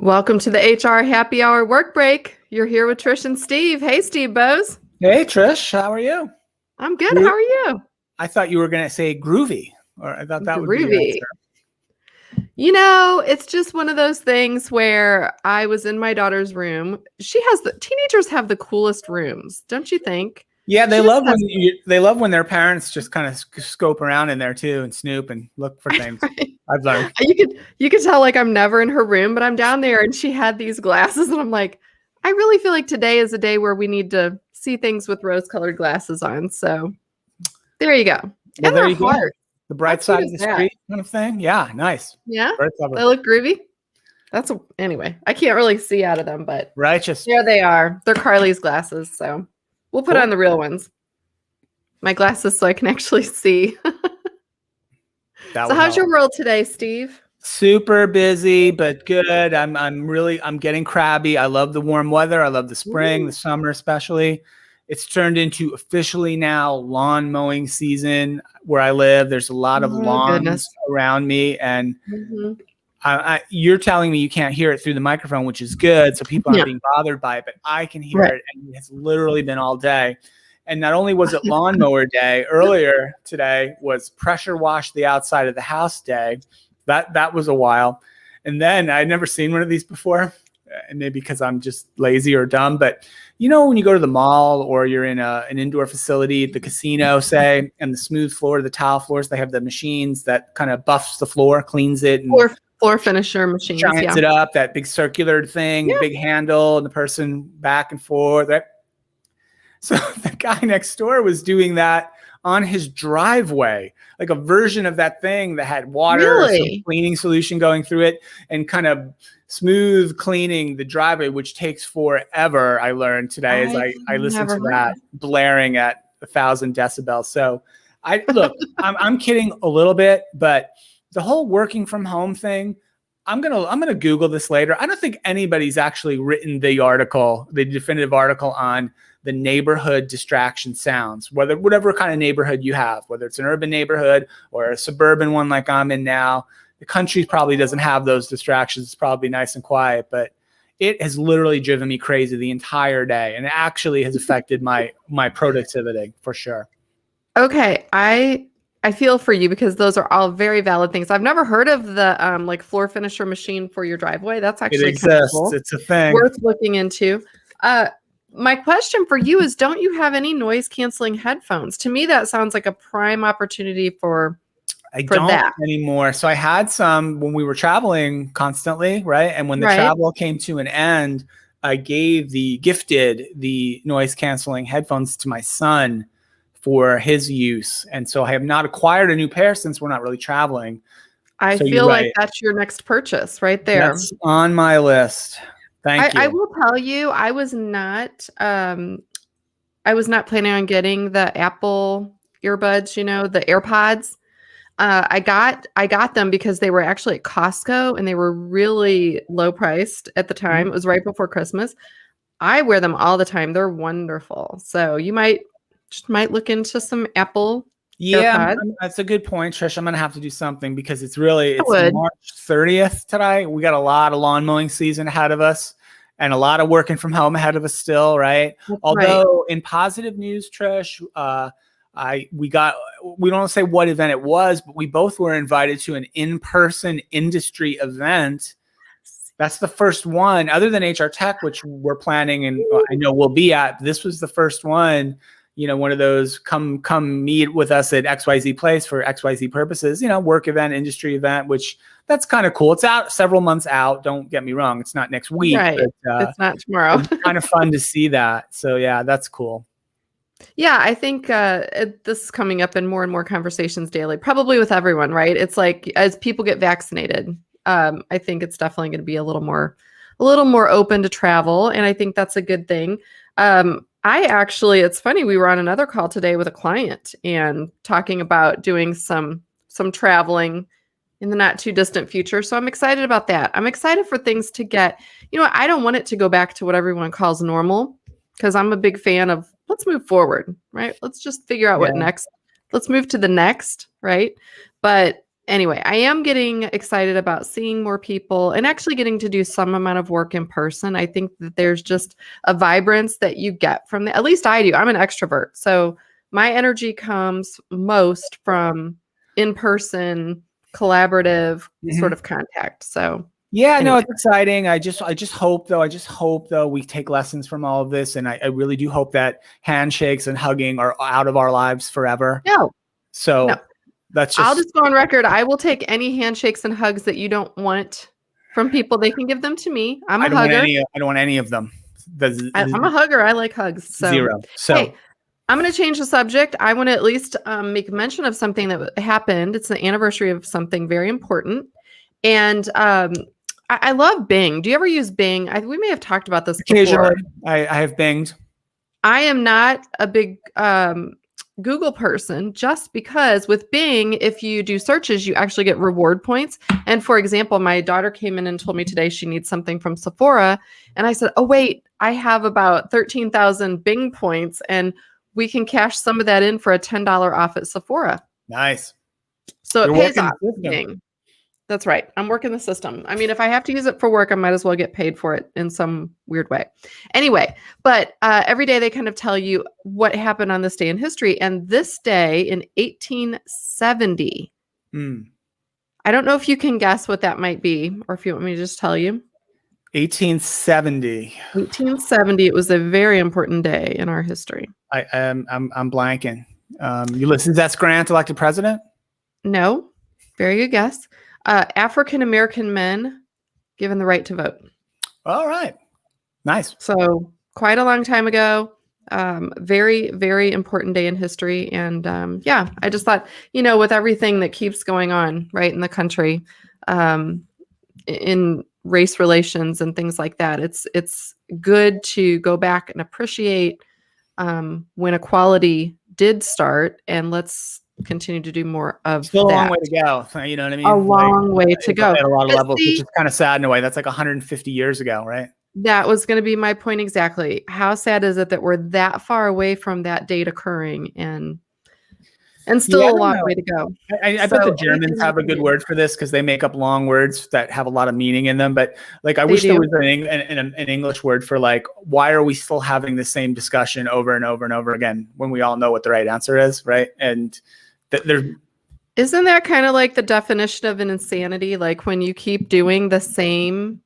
Welcome to the HR Happy Hour Work Break. You're here with Trish and Steve. Hey, Steve Bose. Hey, Trish. How are you? I'm good. How are you? I thought you were going to say groovy, or I thought that would be your Groovy. answer. You know, it's just one of those things where I was in my daughter's room. Teenagers have the coolest rooms, don't you think? Yeah, they love when their parents just kind of scope around in there too and snoop and look for things. Right. I've learned. You could tell like I'm never in her room, but I'm down there and she had these glasses and I'm like, I really feel like today is a day where we need to see things with rose-colored glasses on. So there you go. Well, and there they're you go. hard. The bright side of the street kind of thing. Yeah, nice. Yeah, Very clever. they look groovy. Anyway, I can't really see out of them, but Righteous. there they are. They're Carly's glasses, so we'll put on the real ones. My glasses so I can actually see. So how's your world today, Steve? Super busy, but good. I'm getting crabby. I love the warm weather. I love the spring, the summer especially. It's turned into officially now lawn mowing season where I live. There's a lot of lawns around me, and you're telling me you can't hear it through the microphone, which is good, so people aren't being bothered by it, but I can hear it, and it's literally been all day. And not only was it lawnmower day, earlier today was pressure wash the outside of the house day. That was a while. And then I'd never seen one of these before, and maybe because I'm just lazy or dumb, but you know, when you go to the mall or you're in an indoor facility, the casino, say, and the smooth floor, the tile floors, they have the machines that kind of buffs the floor, cleans it, and floor finisher machines, shines it up, that big circular thing, big handle, and the person back and forth. Right? So the guy next door was doing that on his driveway, like a version of that thing that had water, some cleaning solution going through it, and kind of smooth cleaning the driveway, which takes forever. I learned today as I listened to that blaring at 1,000 decibels. So I'm kidding a little bit, but the whole working from home thing, I'm gonna Google this later. I don't think anybody's actually written the definitive article on the neighborhood distraction sounds, whatever kind of neighborhood you have, whether it's an urban neighborhood or a suburban one like I'm in now. The country probably doesn't have those distractions. It's probably nice and quiet, but it has literally driven me crazy the entire day, and it actually has affected my productivity for sure. Okay, I feel for you because those are all very valid things. I've never heard of the like floor finisher machine for your driveway. That's actually it exists. Cool. It's a thing worth looking into. My question for you is, don't you have any noise canceling headphones? To me, that sounds like a prime opportunity for that anymore. So I had some when we were traveling constantly, right? And when the travel came to an end, I gifted the noise canceling headphones to my son for his use. And so I have not acquired a new pair since we're not really traveling. I feel like that's your next purchase right there. That's on my list. Thank you. I will tell you, I was not planning on getting the Apple earbuds, the AirPods. I got them because they were actually at Costco and they were really low priced at the time. It was right before Christmas. I wear them all the time. They're wonderful. So you might look into some Apple. Yeah, that's a good point, Trish. I'm going to have to do something because it's March 30th today. We got a lot of lawn mowing season ahead of us and a lot of working from home ahead of us still, right? Although in positive news, Trish, we don't say what event it was, but we both were invited to an in-person industry event. That's the first one other than HR Tech, which we're planning and I know we'll be at. This was the first one. One of those come meet with us at XYZ place for XYZ purposes, work event, industry event, which that's kind of cool. It's out several months out. Don't get me wrong. It's not next week. Right. But, it's not tomorrow. It's kind of fun to see that. So yeah, that's cool. Yeah, I think this is coming up in more and more conversations daily, probably with everyone, right? It's like as people get vaccinated, I think it's definitely going to be a little more open to travel. And I think that's a good thing. It's funny, we were on another call today with a client and talking about doing some traveling in the not too distant future. So I'm excited about that. I'm excited for things to get, I don't want it to go back to what everyone calls normal because I'm a big fan of let's move forward, right? Let's just figure out what next. Let's move to the next, right? But Anyway, I am getting excited about seeing more people and actually getting to do some amount of work in person. I think that there's just a vibrance that you get from the, at least I do. I'm an extrovert. So my energy comes most from in-person, collaborative sort of contact. So yeah, no, anyway. it's exciting. I just hope though we take lessons from all of this. And I really do hope that handshakes and hugging are out of our lives forever. No. So I'll just go on record. I will take any handshakes and hugs that you don't want from people. They can give them to me. I'm a hugger. I don't want any of them. I'm a hugger. I like hugs. So, zero. So hey, I'm going to change the subject. I want to at least make mention of something that happened. It's the anniversary of something very important. And I love Bing. Do you ever use Bing? We may have talked about this occasionally. before. I have Binged. I am not a big Google person, just because with Bing, if you do searches, you actually get reward points. And for example, my daughter came in and told me today she needs something from Sephora. And I said, oh, wait, I have about 13,000 Bing points and we can cash some of that in for a $10 off at Sephora. Nice. So it pays off. Bing. That's right. I'm working the system. I mean, if I have to use it for work, I might as well get paid for it in some weird way. Anyway, but every day they kind of tell you what happened on this day in history. And this day in 1870, I don't know if you can guess what that might be, or if you want me to just tell you. 1870. 1870. It was a very important day in our history. I'm blanking. Ulysses S. Grant elected president? No. Very good guess. African-American men given the right to vote. All right. Nice. So quite a long time ago. Very, very important day in history. And yeah, I just thought, with everything that keeps going on right in the country, in race relations and things like that, it's good to go back and appreciate when equality did start, and let's continue to do more of Still that. A long way to go. You know what I mean? A long way to go. At a lot of levels, which is kind of sad in a way. That's like 150 years ago, right? That was going to be my point exactly. How sad is it that we're that far away from that date occurring, and still a long way to go. I bet the Germans have a good word for this because they make up long words that have a lot of meaning in them. But like, I wish there was an English word for like, why are we still having the same discussion over and over and over again when we all know what the right answer is, right? And isn't that kind of like the definition of an insanity? Like when you keep doing the same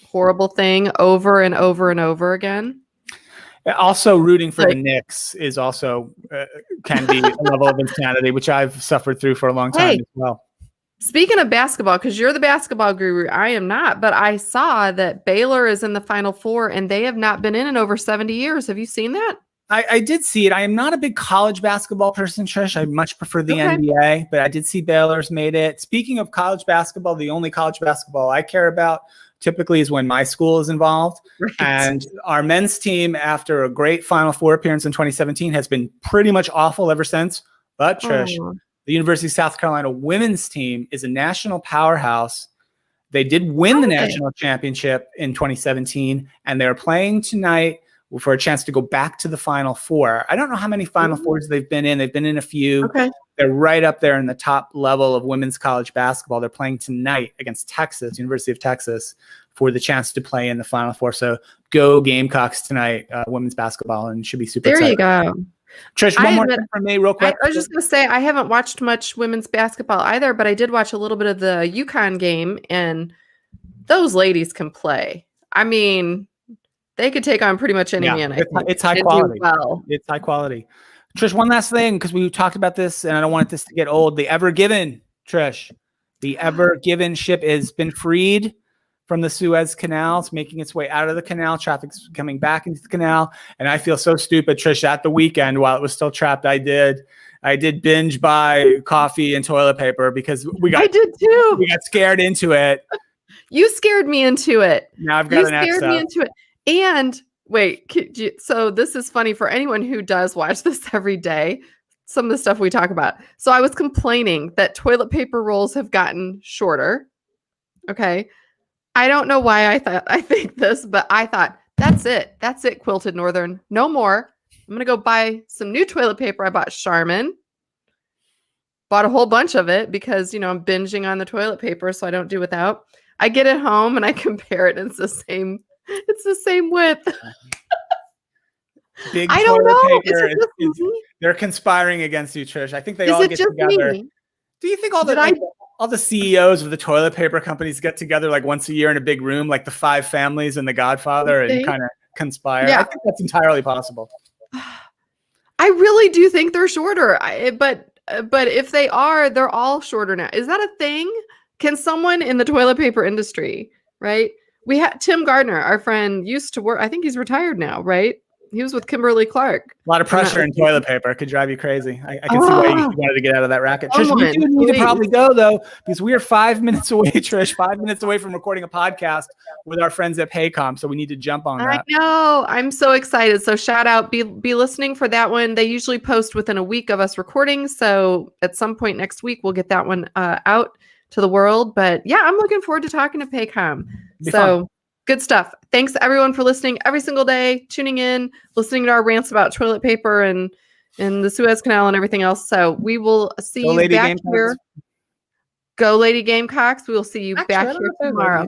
horrible thing over and over and over again. Also, rooting for the Knicks is also can be a level of insanity, which I've suffered through for a long time as well. Speaking of basketball, because you're the basketball guru, I am not, but I saw that Baylor is in the Final Four and they have not been in over 70 years. Have you seen that? I did see it. I am not a big college basketball person, Trish. I much prefer the NBA, but I did see Baylor's made it. Speaking of college basketball, the only college basketball I care about typically is when my school is involved. Right. And our men's team, after a great Final Four appearance in 2017, has been pretty much awful ever since. But Trish, the University of South Carolina women's team is a national powerhouse. They did win the national championship in 2017, and they're playing tonight for a chance to go back to the Final Four. I don't know how many Final Fours they've been in. They've been in a few. They're right up there in the top level of women's college basketball. They're playing tonight against Texas, University of Texas, for the chance to play in the Final Four. So go Gamecocks tonight, women's basketball, and should be super exciting. There you go. Trish, one more thing from me real quick. I was just going to say, I haven't watched much women's basketball either, but I did watch a little bit of the UConn game, and those ladies can play. I mean, they could take on pretty much any man. It's high quality. It's high quality. Trish, one last thing, because we talked about this, and I don't want this to get old. The Ever Given, Trish. The Ever Given ship has been freed from the Suez Canal. It's making its way out of the canal. Traffic's coming back into the canal. And I feel so stupid, Trish. At the weekend, while it was still trapped, I did binge buy coffee and toilet paper because I did too. We got scared into it. You scared me into it. Now I've got an scared me into it. And wait, so this is funny for anyone who does watch this every day, some of the stuff we talk about. So I was complaining that toilet paper rolls have gotten shorter. Okay. I don't know why I think this, but I thought, that's it. That's it, Quilted Northern. No more. I'm going to go buy some new toilet paper. I bought Charmin. bought a whole bunch of it because, you know, I'm binging on the toilet paper, so I don't do without. I get it home and I compare it, and it's the same width. Big I don't toilet know. paper they're conspiring against you, Trish. I think they Is all it get just together. me? Do you think all the CEOs of the toilet paper companies get together like once a year in a big room, like the five families and The Godfather, and kind of conspire? Yeah. I think that's entirely possible. I really do think they're shorter. But if they are, they're all shorter now. Is that a thing? Can someone in the toilet paper industry, right? We had Tim Gardner, our friend, used to work. I think he's retired now, right? He was with Kimberly Clark. A lot of pressure in toilet paper could drive you crazy. I can see why you wanted to get out of that racket. Trish, we do need to probably go, though, because we are 5 minutes away, Trish, 5 minutes away from recording a podcast with our friends at Paycom. So we need to jump on that. I know. I'm so excited. So shout out. Be listening for that one. They usually post within a week of us recording. So at some point next week, we'll get that one out to the world. But yeah, I'm looking forward to talking to Paycom. So good stuff. Thanks everyone for listening every single day, tuning in, listening to our rants about toilet paper and the Suez Canal and everything else. So we will see you back here. Go Lady Gamecocks. We will see you back here tomorrow.